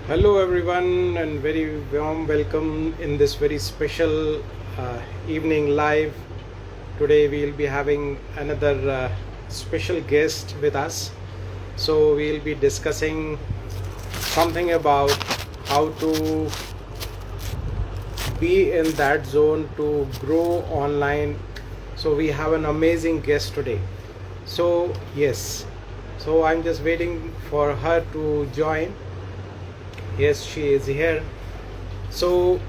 Hello, everyone, and very warm welcome in this very special evening live. Today, we'll be having another special guest with us. So, we'll be discussing something about how to be in that zone to grow online. So, we have an amazing guest today. So, yes, so I'm just waiting for her to join. Yes, she is here. So,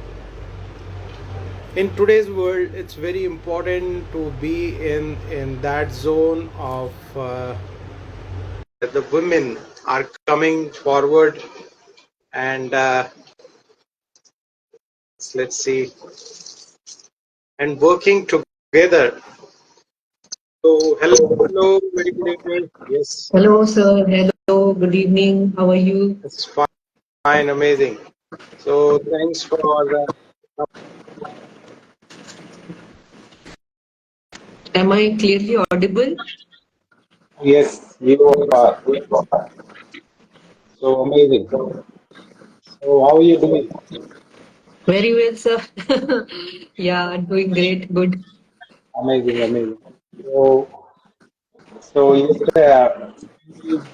in today's world, it's very important to be in that zone of the women are coming forward and let's see and working together. So, hello, very good evening. Yes, Hello, sir. Hello. Good evening. How are you? it's fine, amazing. So, thanks for Am I clearly audible? yes, you are. So amazing. So, how are you doing? Very well, sir. Yeah, doing great. Good. Amazing, amazing. So, so yesterday,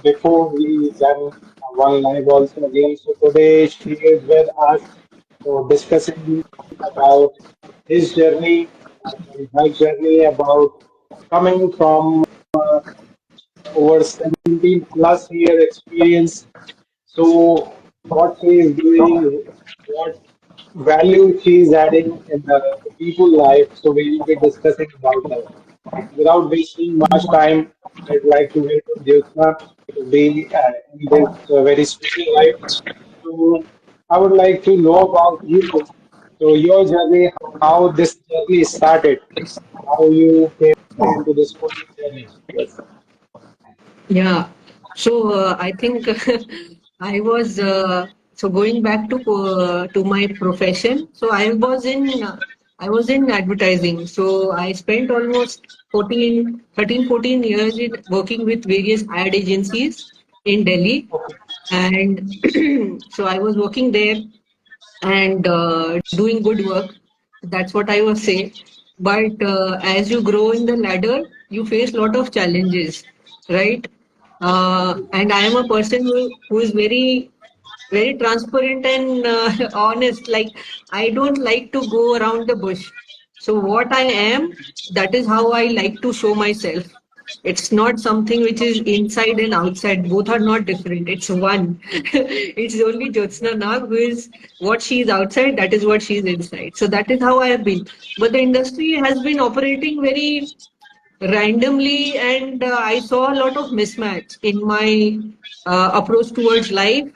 before we done one live also again. So today she is with us, so discussing about his journey and her journey about coming from over 17 plus year experience. So what she is doing, what value she is adding in the people life. So we will be discussing about that. Without wasting much time, I'd like to welcome Jyotsana to be in this very special life. So I would like to know about you. So your journey, how this journey started, how you came into this coding journey. Yes. Yeah. So I think I was going back to my profession. So I was in advertising. So I spent almost 14 years in working with various ad agencies in Delhi, and so I was working there and doing good work. That's what I was saying. But as you grow in the ladder, you face a lot of challenges, right? And I am a person who is very transparent and honest. Like, I don't like to go around the bush. So what I am, that is how I like to show myself. It's not something which is inside and outside. Both are not different. It's one. It's only Jyotsana Nag who is what she is outside, that is what she is inside. So that is how I have been. But the industry has been operating very randomly, and I saw a lot of mismatch in my approach towards life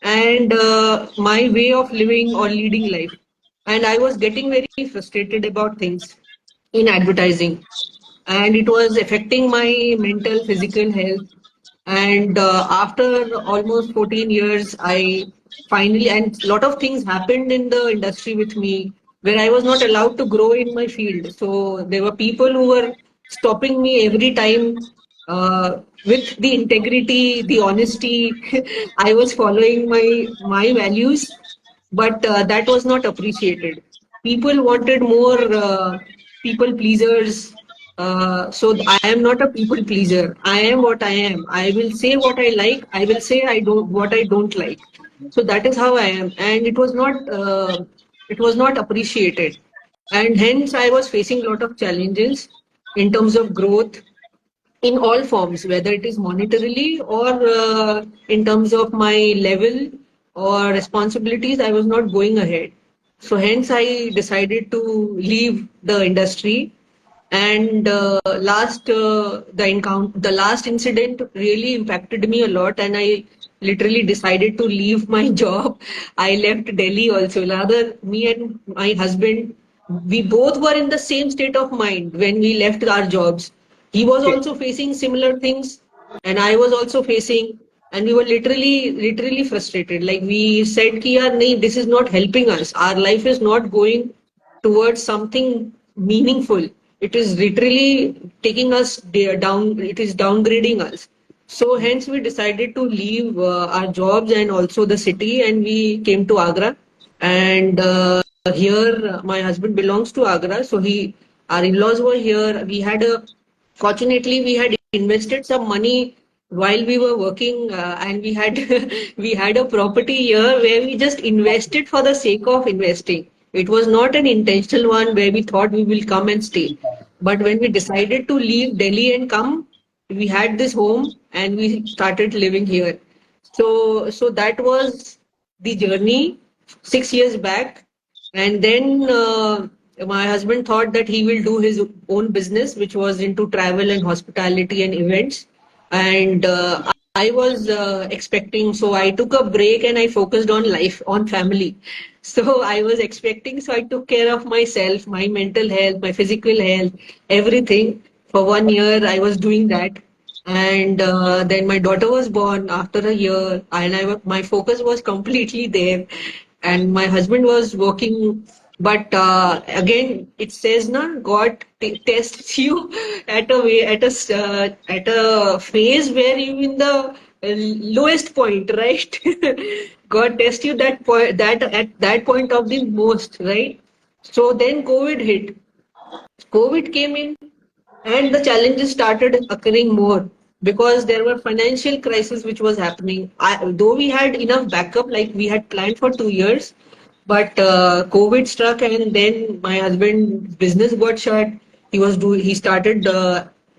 and my way of living or leading life. And I was getting very frustrated about things in advertising, and it was affecting my mental, physical health. And after almost 14 years, I finally, and a lot of things happened in the industry with me where I was not allowed to grow in my field. So there were people who were stopping me every time with the integrity, the honesty. I was following my values, but that was not appreciated. People wanted more people pleasers. So I am not a people pleaser. I am what I am. I will say what I like. I will say I don't what I don't like. So that is how I am, and it was not appreciated, and hence I was facing a lot of challenges in terms of growth in all forms, whether it is monetarily or in terms of my level or responsibilities. I was not going ahead. So hence I decided to leave the industry. And the last incident really impacted me a lot, and I literally decided to leave my job. I left Delhi also. Rather, me and my husband, we both were in the same state of mind when we left our jobs. He was Okay. also facing similar things, and I was also facing, and we were literally frustrated. Like, we said, "Ki yaar, nahi, this is not helping us. Our life is not going towards something meaningful. It is literally taking us down, it is downgrading us." So hence we decided to leave our jobs and also the city, and we came to Agra. And here, my husband belongs to Agra, so our in-laws were here. Fortunately, we had invested some money while we were working, and we had we had a property here where we just invested for the sake of investing. It was not an intentional one where we thought we will come and stay. But when we decided to leave Delhi and come, we had this home and we started living here. So that was the journey 6 years back. And then my husband thought that he will do his own business, which was into travel and hospitality and events. And I was expecting, so I took a break and I focused on life, on family. So I was expecting, so I took care of myself, my mental health, my physical health, everything. For 1 year, I was doing that. And then my daughter was born after a year, and my focus was completely there. And my husband was working, but again, it says, "Na, God tests you at a way, at a phase where you in the lowest point, right? God tests you that point, that at that point of the most, right? So then COVID hit. COVID came in and the challenges started occurring more because there were financial crisis which was happening. Though we had enough backup, like we had planned for 2 years, but COVID struck, and then my husband's business got shut. He started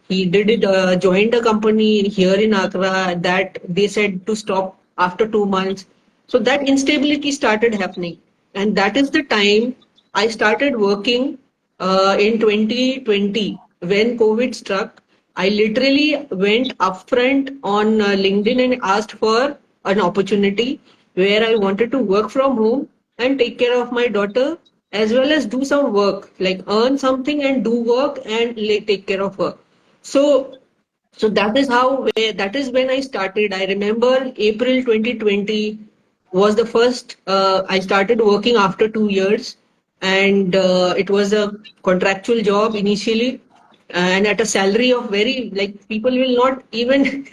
he did it joined a company here in Accra that they said to stop after 2 months. So that instability started happening, and that is the time I started working in 2020 when COVID struck. I literally went upfront on LinkedIn and asked for an opportunity where I wanted to work from home and take care of my daughter as well as do some work, like earn something and do work and take care of her. So that is that is when I started. I remember April 2020 was the first I started working after 2 years, and it was a contractual job initially, and at a salary of very, like, people will not even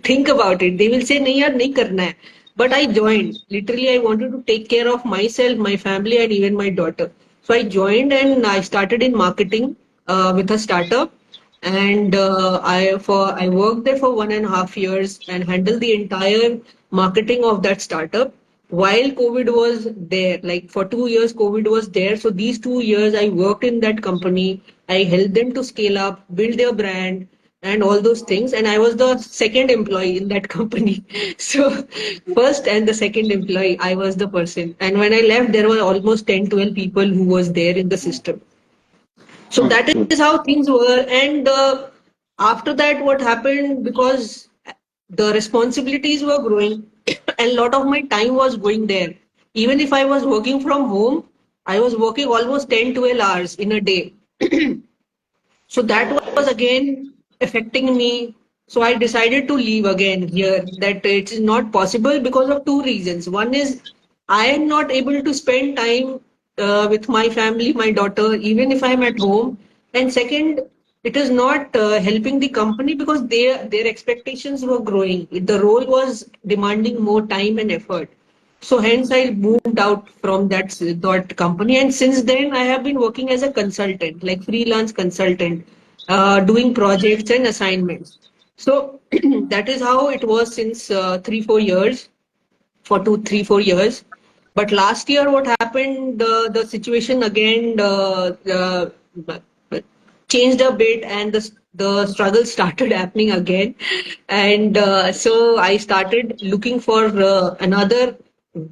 think about it. They will say, "नहीं यार, नहीं करना है." But I joined. Literally, I wanted to take care of myself, my family, and even my daughter. So I joined and I started in marketing with a startup, and I worked there for 1.5 years and handled the entire marketing of that startup while COVID was there. Like for 2 years, COVID was there. So these 2 years, I worked in that company. I helped them to scale up, build their brand, and all those things. And I was the second employee in that company. So first and the second employee, I was the person. And when I left, there were almost 10, 12 people who was there in the system. So that is how things were. And after that, what happened, because the responsibilities were growing, and a lot of my time was going there. Even if I was working from home, I was working almost 10, 12 hours in a day. So that was again affecting me. So I decided to leave again here, that it is not possible because of two reasons. One is I am not able to spend time with my family, my daughter, even if I'm at home. And second, it is not helping the company because their expectations were growing. The role was demanding more time and effort. So hence I moved out from that company, and since then I have been working as a consultant, like freelance consultant, doing projects and assignments. So that is how it was since 3 4 years, for 2 3 4 years. But last year, what happened? The situation again changed a bit, and the struggle started happening again. And so I started looking for another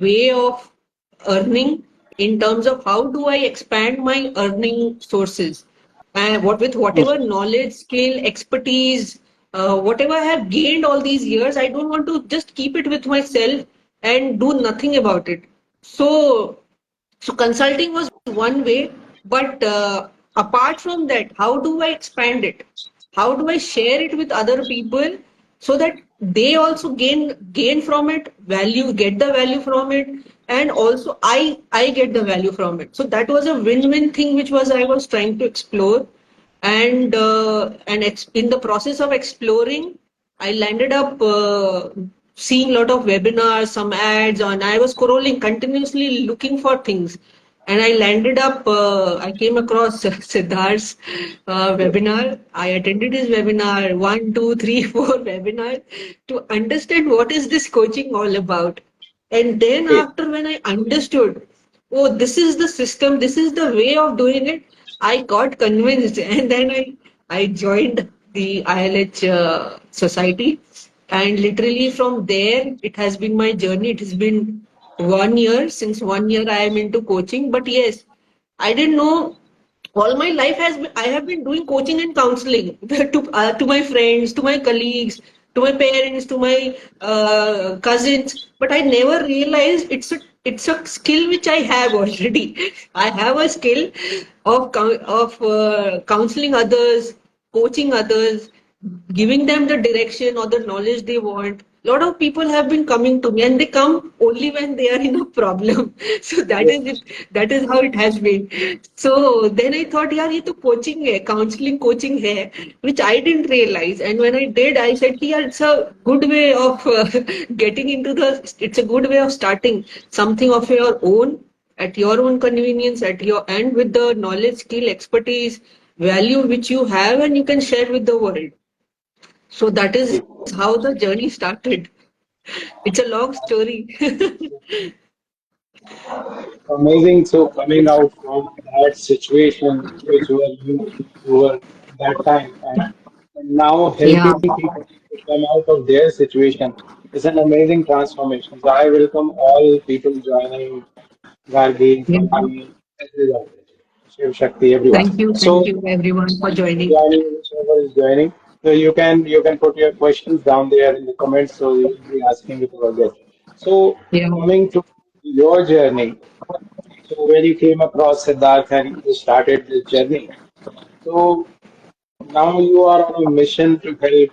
way of earning, in terms of how do I expand my earning sources, and with whatever knowledge, skill, expertise, whatever I have gained all these years, I don't want to just keep it with myself and do nothing about it. So consulting was one way, but apart from that, how do I expand it? How do I share it with other people so that they also gain from it, get the value from it, and also I get the value from it. So that was a win-win thing, which was I was trying to explore, and in the process of exploring, I landed up seeing a lot of webinars, some ads on. I was scrolling continuously looking for things, and I landed up. I came across Siddharth's webinar. I attended his webinar, one, two, three, four webinars to understand what is this coaching all about. And then Okay. after when I understood, oh, this is the system, this is the way of doing it, I got convinced, and then I joined the ILH society, and literally from there it has been my journey. It has been 1 year. Since 1 year I am into coaching, but yes, I didn't know all my life has been, I have been doing coaching and counseling to my friends, to my colleagues, to my parents, to my cousins, but I never realized it's a skill which I have already. I have a skill of counseling others, coaching others, giving them the direction or the knowledge they want. A lot of people have been coming to me, and they come only when they are in a problem. So that is Yes. it. That is how it has been. So then I thought, यार ये तो coaching है, counseling coaching है, which I didn't realize. And when I did, I said, कि यार it's a good way of getting into the. It's a good way of starting something of your own at your own convenience, at your and with the knowledge, skill, expertise, value which you have, and you can share with the world. So that is Okay. how the journey started. It's a long story. Amazing. So coming out from that situation, which were that time, and now Yeah, helping people to come out of their situation is an amazing transformation. So I welcome all people joining, Gargi, yeah. Swami, everyone, Shiv Shakti, everyone. Thank So you everyone for joining. joining, whichever is joining. So you can put your questions down there in the comments. So we will be asking it to our guests. So Yeah, coming to your journey. So when you came across Siddharth and you started this journey, so now you are on a mission to help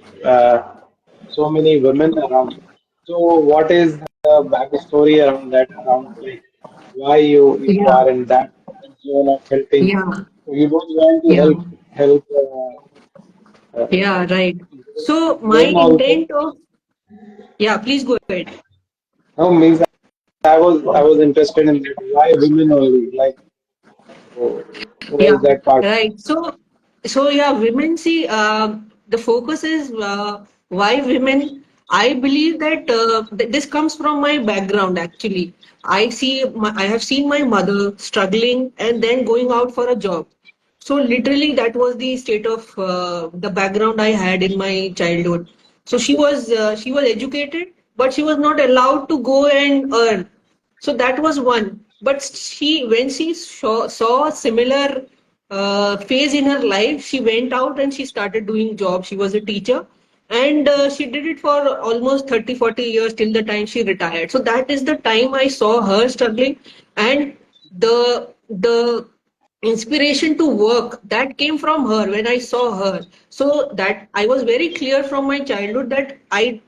so many women around. So what is the backstory around that? Around like why you yeah, are in that zone of helping? yeah, So you don't want to yeah, help yeah, right. So my men also. intent of, yeah, please go ahead. No, means I was interested in that. Why women only? Like, why Yeah, is that part? right. So yeah, women see the focus is why women. I believe that this comes from my background actually. I have seen my mother struggling and then going out for a job. So literally that was the state of the background I had in my childhood. So she was educated, but she was not allowed to go and earn. So that was one. But when she saw a similar phase in her life, she went out and she started doing job. She was a teacher, and she did it for almost 30, 40 years till the time she retired. So that is the time I saw her struggling, and the inspiration to work that came from her when I saw her. So that I was very clear from my childhood that I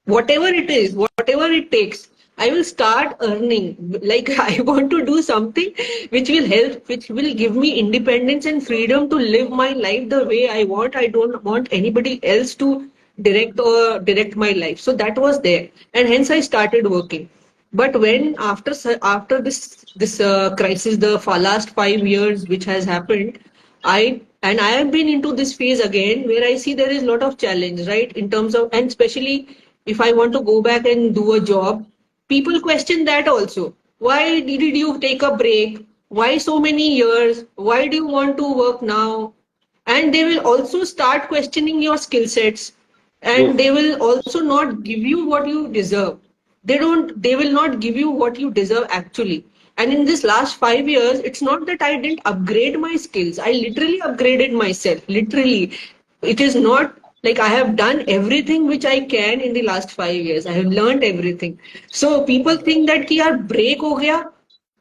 whatever it is, whatever it takes, I will start earning. Like I want to do something which will help, which will give me independence and freedom to live my life the way I want. I don't want anybody else to direct my life. So that was there, and hence I started working. But when after this crisis, the last 5 years which has happened, I have been into this phase again where I see there is a lot of challenge, right? In terms of, and especially if I want to go back and do a job, people question that also. Why did you take a break? Why so many years? Why do you want to work now? And they will also start questioning your skill sets, and Yes. they will also not give you what you deserve. They will not give you what you deserve actually. And in this last 5 years, it's not that I didn't upgrade my skills. I literally upgraded myself, literally. It is not like I have done everything which I can in the last 5 years. I have learned everything. So people think that कि यार break हो गया,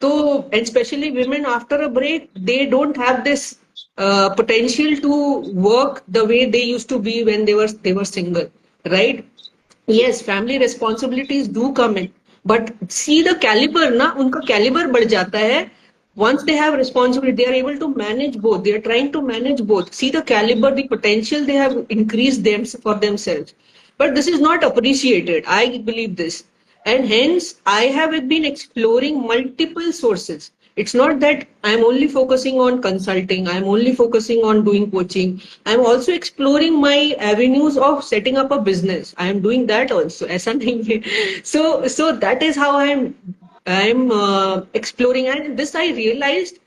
so, and especially women after a break, they don't have this potential to work the way they used to be when they were single, right? Yes, family responsibilities do come in, but see the caliber ना उनका caliber बढ़ जाता है. Once they have responsibility, they are able to manage both. They are trying to manage both. See the caliber, the potential they have increased them for themselves. but this is not appreciated. I believe this. And hence, I have been exploring multiple sources. It's not that I'm only focusing on consulting, I'm only focusing on doing coaching. I'm also exploring my avenues of setting up a business. I am doing that also. ऐसा नहीं है. So that is how I'm exploring, and this I realized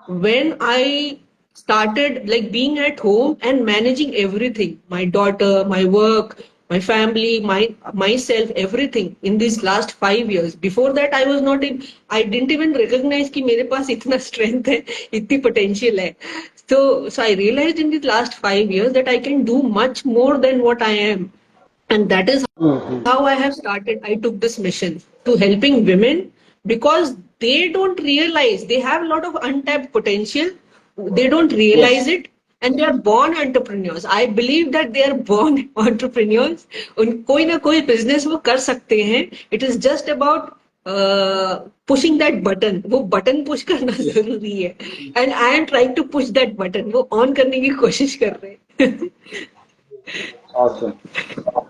when I started like being at home and managing everything, my daughter, my work, my family, myself, everything in these last 5 years. Before that, I was not in, I didn't even recognize कि मेरे पास इतना strength है, इतनी potential है. So I realized in the last 5 years that I can do much more than what I am, and that is Hmm. how I have started. I took this mission to helping women because they don't realize they have a lot of untapped potential. They don't realize Yes. it, and they are born entrepreneurs. I believe that they are born entrepreneurs. उन कोई ना कोई business वो कर सकते हैं. It is just about pushing that button. वो button push करना जरूरी है. And I am trying to push that button. वो on करने की कोशिश कर रहे हैं. Awesome.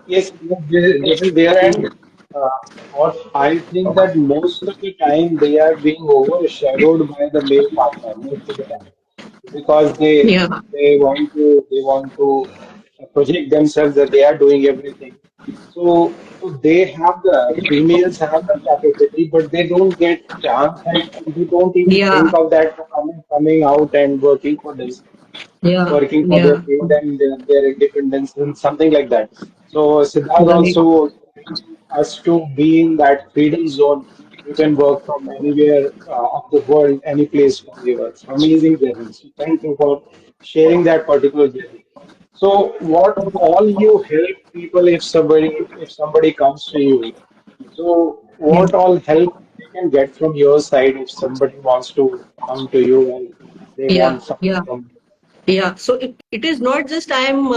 Yes, this is there, and uh, what I think that most of the time they are being overshadowed by the male partner most of the time because Yeah, they want to project themselves that they are doing everything. So they have the females have the capacity, but they don't get chance and they don't even think yeah, of that coming out and working for this yeah, working for their yeah. field and their independence and something like that. So Siddharth Right. also helping us to be in that freedom zone. You can work from anywhere of the world, any place from your It's amazing journey. So thank you for sharing that particular journey. So what all you help people if somebody comes to you. So Yeah, what all help they can get from your side if somebody wants to come to you and they yeah, want something yeah. from Yeah, so it is not just I'm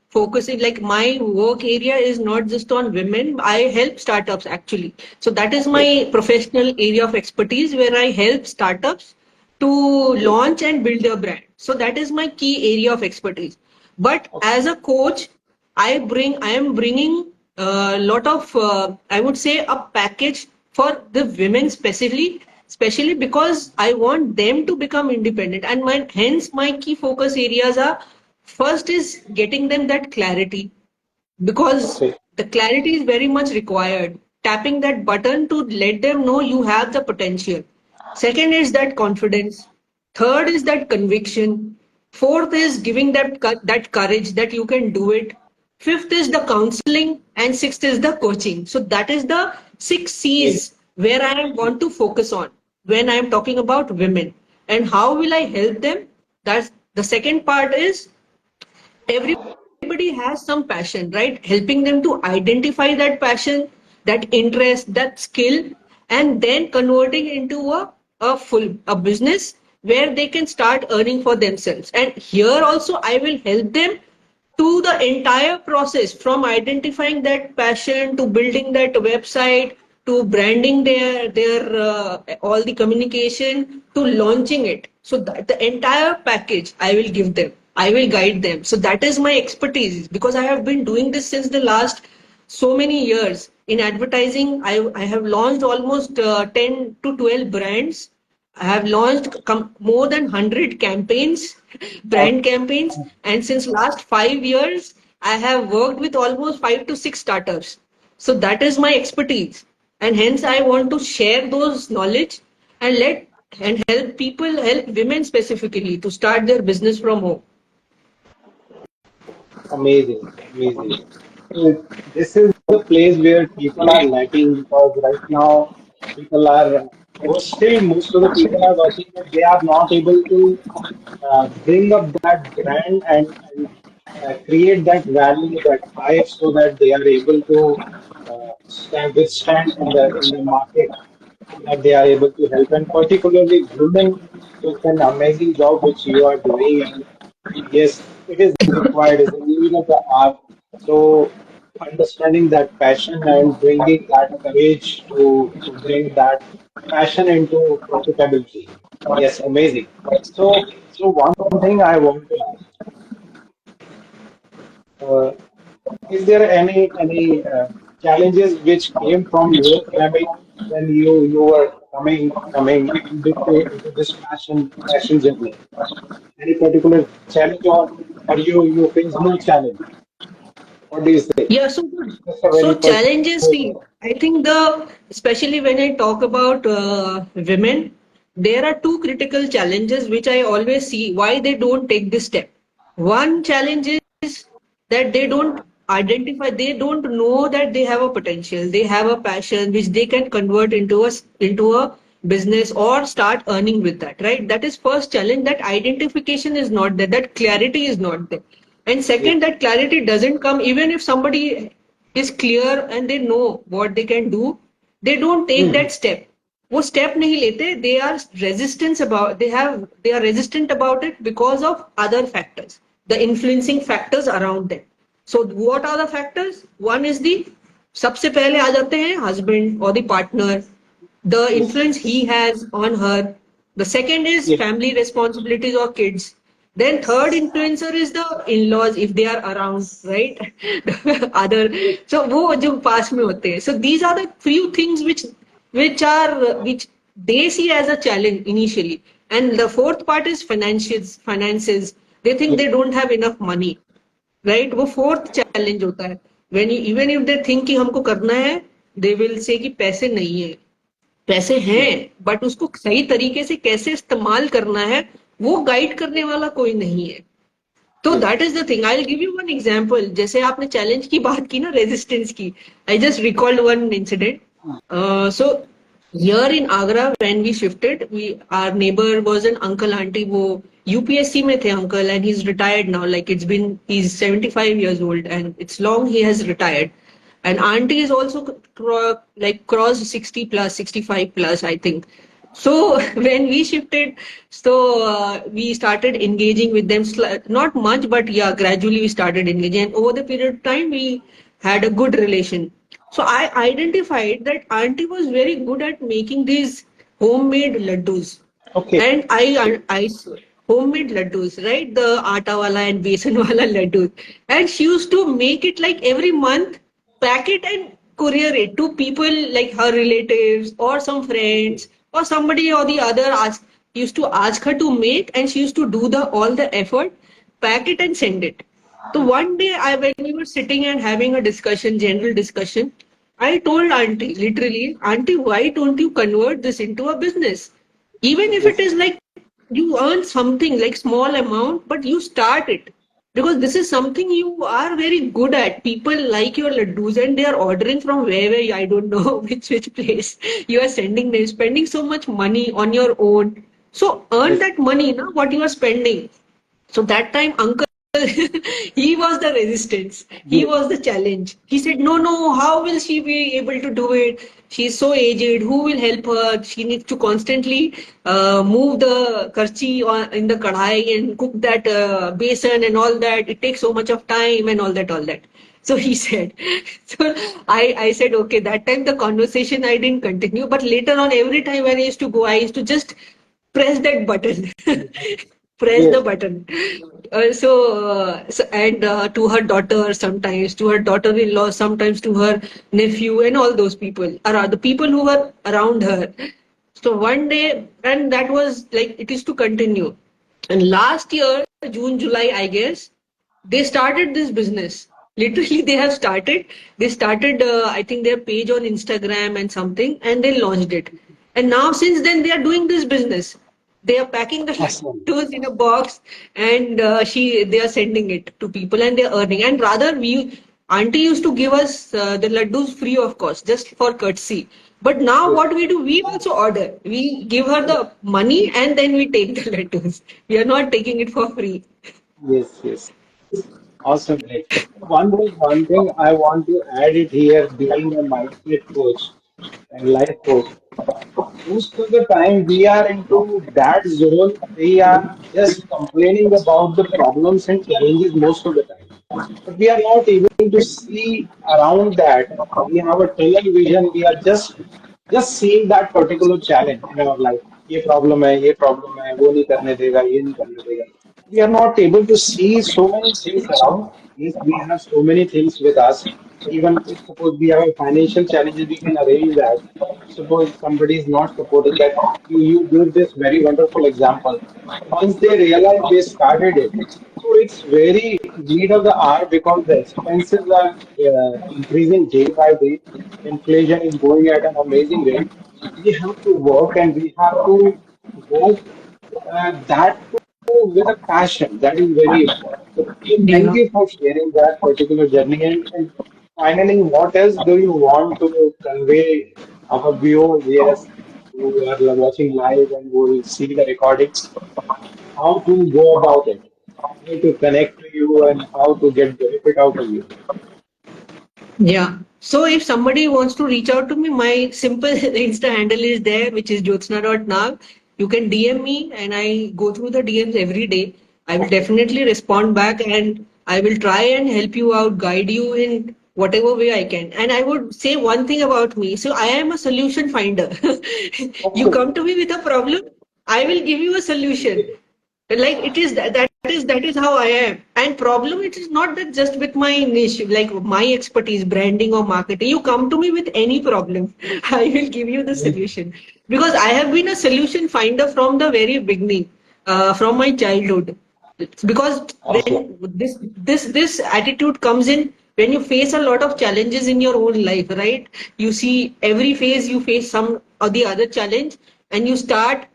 focusing, like my work area is not just on women. I help startups actually. So that is okay. my professional area of expertise where I help startups to Okay. launch and build their brand. So that is my key area of expertise. But Okay. as a coach, I am bringing a lot of, I would say, a package for the women especially because I want them to become independent. And hence my key focus areas are first is getting them that clarity because Okay. the clarity is very much required. Tapping that button to let them know you have the potential. Second is that confidence. Third is that conviction. Fourth is giving that courage that you can do it. Fifth is the counseling, and sixth is the coaching. So that is the six Amazing. C's where I want to focus on when I am talking about women. And how will I help them? That's the second part is everybody has some passion, right? Helping them to identify that passion, that interest, that skill, and then converting into a business where they can start earning for themselves. And here also I will help them to the entire process from identifying that passion to building that website to branding their all the communication to launching it. So that the entire package I will give them, I will guide them. So that is my expertise because I have been doing this since the last so many years in advertising. I have launched almost 10 to 12 brands. I have launched more than 100 campaigns, Awesome. brand campaigns, and since last 5 years, I have worked with almost 5 to 6 startups. So that is my expertise, and hence I want to share those knowledge and help people, help women specifically to start their business from home. Amazing. Amazing. So this is the place where people are lacking because right now people are still most of the people are working but they are not able to bring up that brand and create that value, that hype, so that they are able to withstand in the market, so that they are able to help. And particularly women, it's an amazing job which you are doing. And yes, it is required. It's a need of the hour. So understanding that passion and bringing that courage to bring that passion into profitability. Yes, amazing. So one thing I want to ask. Is there any challenges which came from your family when you were coming into this passion journey? Any particular challenge, or you face no challenge? What do you say? Yeah, so Just a so very challenges. See, personal. I think especially when I talk about women, there are two critical challenges which I always see why they don't take this step. One challenge is that they don't identify, they don't know that they have a potential, they have a passion which they can convert into a business or start earning with that. Right? That is first challenge. That identification is not there. That clarity is not there. And Yes. second, that clarity doesn't come even if somebody is clear and they know what they can do, they don't take Hmm. that step. वो step नहीं लेते, they are resistant about it because of other factors, the influencing factors around them. So what are the factors? One is the सबसे पहले आ जाते हैं husband or the partner, the Yes. influence he has on her. The second is Yes. family responsibilities or kids. Then third influencer is the in-laws if they are around, right? Other, so वो जो पास में होते हैं. So these are the few things which they see as a challenge initially. And the fourth part is finances. They think Yes. they don't have enough money, right? वो fourth challenge होता है. When even if they think कि हमको करना है, they will say कि पैसे नहीं है. पैसे हैं, Yes. बट उसको सही तरीके से कैसे इस्तेमाल करना है वो गाइड करने वाला कोई नहीं है. तो Yes. That is the thing. I will give you one example. जैसे आपने चैलेंज की बात की ना, रेजिस्टेंस की, I just recalled one incident. So here in Agra when we shifted, we our neighbor was an uncle auntie. वो UPSC में थे uncle and he's retired now. Like he's 75 years old and it's long he has retired. And auntie is also like crossed 60 plus, 65 plus, I think. So when we shifted, we started engaging with them, not much, but yeah, gradually we started engaging. And over the period of time, we had a good relation. So I identified that auntie was very good at making these homemade laddus. Okay. And I homemade laddus, right? The atta wala and besan wala laddus. And she used to make it like every month, pack it and courier it to people like her relatives or some friends or somebody or the other used to ask her to make, and she used to do the all the effort, pack it and send it. So one day when we were sitting and having a discussion, general discussion, I told auntie, literally, auntie, why don't you convert this into a business? Even if it Yes. is like you earn something like small amount, but you start it, because this is something you are very good at. People like your laddus and they are ordering from wherever, I don't know which place. You are sending them, spending so much money on your own. So earn Yes. that money, na, what you are spending. So that time, uncle, he was the resistance. He Yes. was the challenge. He said, no, no, how will she be able to do it? She's so aged. Who will help her? She needs to constantly move the karchi in the kadhai and cook that besan and all that. It takes so much of time and all that, all that. So he said, so I said, okay, that time the conversation I didn't continue. But later on, every time when I used to go, I used to just press that button. Press the Yes. button. And to her daughter, sometimes to her daughter-in-law, sometimes to her nephew, and all those people around, the people who were around her. So one day, and that was like it is to continue. And last year, June, July, I guess, they started this business. Literally, they have started. They started, I think, their page on Instagram and something, and they launched it. And now, since then, they are doing this business. They are packing the Awesome. laddus in a box, and they are sending it to people, and they are earning. And rather, auntie used to give us the laddus free of cost, just for courtesy. But now, Yes. what we do, we also order. We give her the money, and then we take the laddus. We are not taking it for free. Yes. Yes. Awesome. Great. One thing I want to add it here, being a mindset coach and life coach. Most of the time we are into that zone. We are just complaining about the problems and challenges most of the time. But we are not able to see around that. We have a tunnel vision. We are just seeing that particular challenge in our life. ये problem है, वो नहीं करने देगा, ये नहीं करने देगा. we are not able to see so many things around. Yes, we have so many things with us. Even if suppose we have a financial challenges, we can arrange that. Suppose somebody is not supporting that, you give this very wonderful example. Once they realize they started it, so it's very need of the hour because the expenses are increasing day by day. Inflation is going at an amazing rate. We have to work and we have to work that too with a passion. That is very important. So thank Yeah. you for sharing that particular journey. And finally, what else do you want to convey our viewers? Yes, who are watching live and who will see the recording. How to go about it? How to connect to you and how to get benefit out of you? Yeah. So if somebody wants to reach out to me, my simple Insta handle is there, which is Jyotsana.Nag. You can DM me and I go through the DMs every day. I will definitely respond back and I will try and help you out, guide you in whatever way I can. And I would say one thing about me. So I am a solution finder. You Okay. come to me with a problem, I will give you a solution. Like it is that is how I am. And problem, it is not that just with my niche, like my expertise, branding or marketing. You come to me with any problem, I will give you the solution, because I have been a solution finder from the very beginning, from my childhood. Because when Awesome. this attitude comes in when you face a lot of challenges in your own life, right? You see every phase you face some or the other challenge, and you start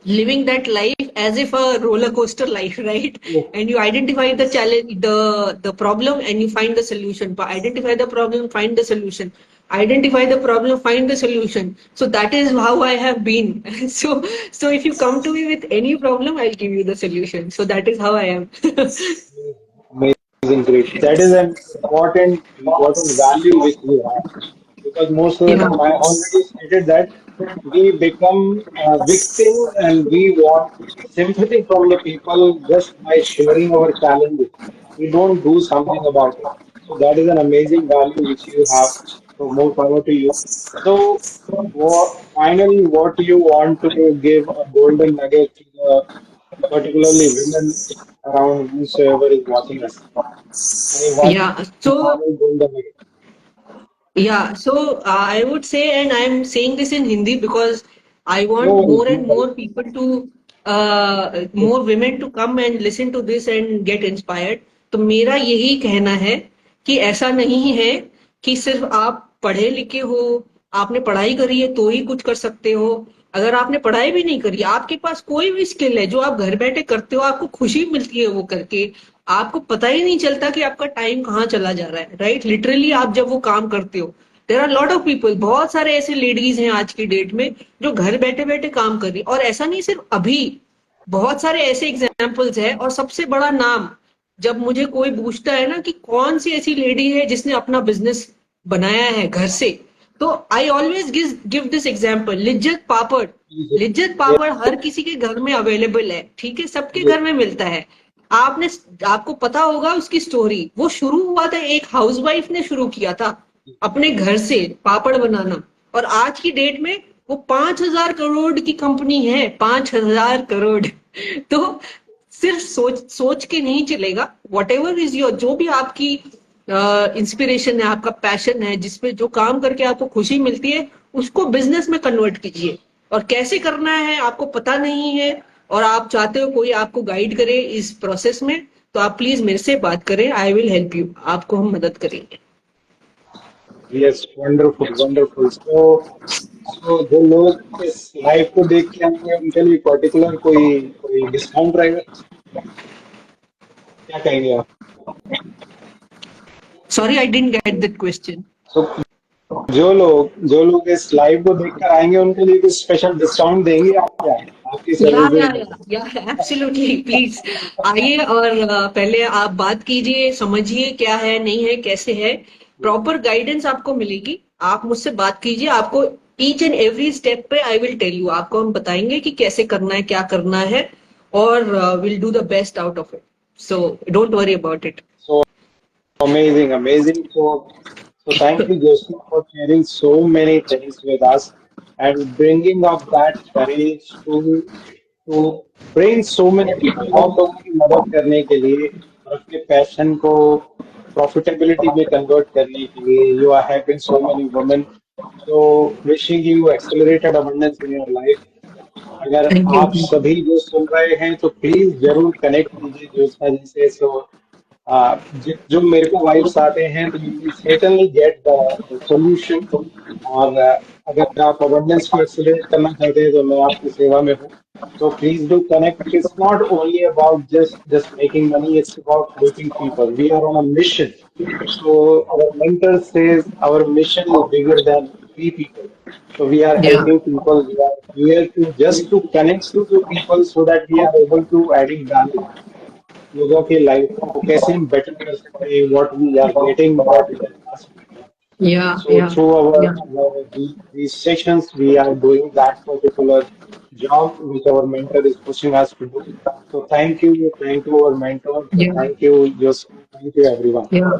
living that life as if a roller coaster life, right? Yes. And you identify the challenge, the problem, and you find the solution. But identify the problem, find the solution. Identify the problem, find the solution. So that is how I have been. So if you come to me with any problem, I'll give you the solution. So that is how I am. Amazing, great. That is an important value which we have. Because most of the Yeah. time, I already stated that we become victims and we want sympathy from the people just by sharing our challenges. We don't do something about it. So that is an amazing value which you have. So more power to you. So finally, what do you want to give a golden nugget to the particularly women around whosoever is watching us? Any one Yeah. So final golden nugget? yeah, so I would say, and I'm saying this in Hindi because I No want worries, more no and worries. more people to, Yes. more women to come and listen to this and get inspired. तो मेरा यही कहना है कि ऐसा नहीं है कि सिर्फ आप पढ़े लिखे हो, आपने पढ़ाई करी है तो ही कुछ कर सकते हो। अगर आपने पढ़ाई भी नहीं करी, आपके पास कोई भी स्किल है जो आप घर बैठे करते हो, आपको खुशी मिलती है वो करके, आपको पता ही नहीं चलता कि आपका टाइम कहाँ चला जा रहा है, राइट? लिटरली आप जब वो काम करते हो, there are lot of people, बहुत सारे ऐसे लेडीज हैं आज की डेट में जो घर बैठे बैठे काम कर रही, और ऐसा नहीं सिर्फ अभी, बहुत सारे ऐसे एग्जाम्पल्स हैं। और सबसे बड़ा नाम, जब मुझे कोई पूछता है ना कि कौन सी ऐसी लेडी है जिसने अपना बिजनेस बनाया है घर से, तो I always give this example, Lijjat papad. Yes. Lijjat Yes. पापड़ हर किसी के घर में अवेलेबल है, ठीक है, सबके Yes. घर में मिलता है। आपने आपको पता होगा उसकी स्टोरी, वो शुरू हुआ था, एक हाउसवाइफ ने शुरू किया था अपने घर से पापड़ बनाना, और आज की डेट में वो 5,000 करोड़ की कंपनी है, 5,000 करोड़। तो सिर्फ सोच सोच के नहीं चलेगा, वट एवर इज योर, जो भी आपकी इंस्पिरेशन है, आपका पैशन है, जिसपे जो काम करके आपको खुशी मिलती है, उसको बिजनेस में कन्वर्ट कीजिए। और कैसे करना है आपको पता नहीं है, और आप चाहते हो कोई आपको गाइड करे इस प्रोसेस में, तो आप प्लीज मेरे से बात करें, आई विल हेल्प यू, आपको हम मदद करेंगे। Yes. Wonderful. Wonderful. So जो लोग इस लाइव को देख के आएंगे उनके लिए पर्टिकुलर कोई कोई डिस्काउंट रहेगा? क्या कहेंगे आप? Sorry, I didn't get that question. So जो लोग इस लाइव को देखकर आएंगे उनके लिए कुछ स्पेशल डिस्काउंट देंगे आप क्या? आपकी या सर्विसेज या में? या या एब्सोल्युटली, प्लीज आइए और पहले आप बात कीजिए, समझिए क्या है नहीं है कैसे है, प्रॉपर गाइडेंस आपको मिलेगी। आप मुझसे बात कीजिए, आपको ईच एंड एवरी स्टेप पे आई विल टेल यू, आपको हम बताएंगे कि कैसे करना है, क्या करना है, और will do the best out of it. So don't worry about it. So amazing, amazing. So thank you, Joseph, for sharing so many things with us and bringing up that courage to to bring so many people, बहुत लोगों की मदद करने के लिए और अपने passion को प्रॉफिटेबिलिटी में कन्वर्ट करने के लिए you are helping so many women. So wishing you accelerated abundance in your life. अगर Thank you. आप सभी जो सुन रहे हैं तो प्लीज जरूर कनेक्ट कीजिए ज्योत्सना जी से. सो जो मेरे को वाइब्स आते हैं तो you will certainly get the solution. और अगर आप अबंडेंस को एक्सेलरेट करना चाहते हैं तो मैं आपकी सेवा में हूँ. So please do connect. It's not only about just making money. It's about helping people. We are on a mission. So our mentor says our mission is bigger than we people. So we are Yeah, helping people. We are here to just to connect to the people so that we are able to adding value. लोगों की life को कैसे हम better कर सकते हैं. What we are getting, what we are passing. yeah, So yeah, through yeah, these sessions, we are doing that particular job which our mentor is pushing us to do. So thank you our mentor. So yeah, thank you, just thank you everyone. yeah.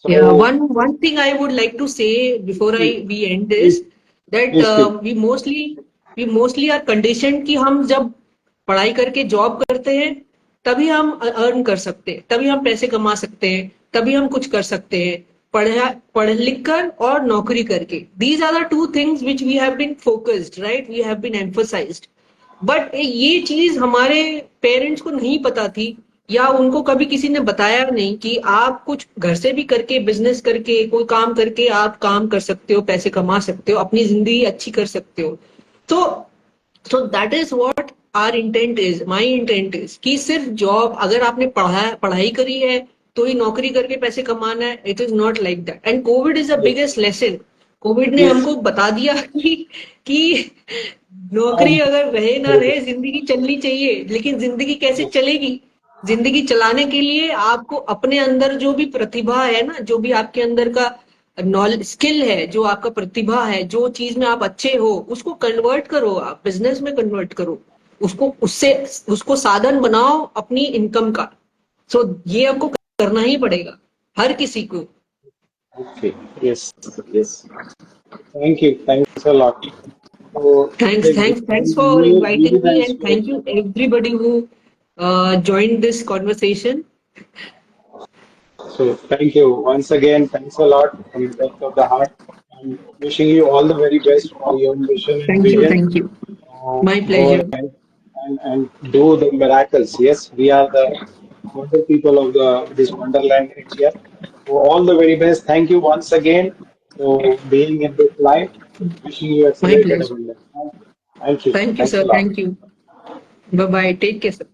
Yeah, So one thing I would like to say before I please, we end this, please, that please speak. we mostly are conditioned कि हम जब पढ़ाई करके job करते हैं तभी हम earn कर सकते हैं, तभी हम पैसे कमा सकते हैं, तभी हम कुछ कर सकते हैं. पढ़ लिख कर और नौकरी करके, these are the two things which we have been focused, right? We have been emphasized. But ये चीज हमारे पेरेंट्स को नहीं पता थी, या उनको कभी किसी ने बताया नहीं कि आप कुछ घर से भी करके, बिजनेस करके, कोई काम करके आप काम कर सकते हो, पैसे कमा सकते हो, अपनी जिंदगी अच्छी कर सकते हो. तो that is what our intent is, my intent is कि सिर्फ जॉब, अगर आपने पढ़ाई करी है तो ही नौकरी करके पैसे कमाना है. It is not like that. And Covid is the Yes, biggest lesson. Covid ने yes. हमको बता दिया कि नौकरी And अगर रहे ना रहे, जिंदगी चलनी चाहिए. लेकिन जिंदगी कैसे yes, चलेगी? जिंदगी चलाने के लिए आपको अपने अंदर जो भी प्रतिभा है ना, जो भी आपके अंदर का नॉलेज, स्किल है, जो आपका प्रतिभा है, जो चीज में आप अच्छे हो, उसको कन्वर्ट करो, आप बिजनेस में कन्वर्ट करो. उसको साधन बनाओ अपनी इनकम का. ये आपको करना ही पड़ेगा, हर किसी को. okay, yes, yes. Thank you. Thanks a lot. So Thanks, yes, thanks, thanks for ये inviting the me, and thank you inspiration. everybody who joined this conversation. So thank you once again. Thanks a lot from the depth of the heart. And wishing you all the very best for your mission and Thank you, vision. thank you. My Go pleasure. ahead and do the miracles. Yes, we are the wonder people of the this wonderland India. So all the very best. Thank you once again for being in this life. Wishing you My accelerated pleasure. abundance. Thank you. Thank you, Thanks sir. a lot. Thank you. Bye bye. Take care, sir.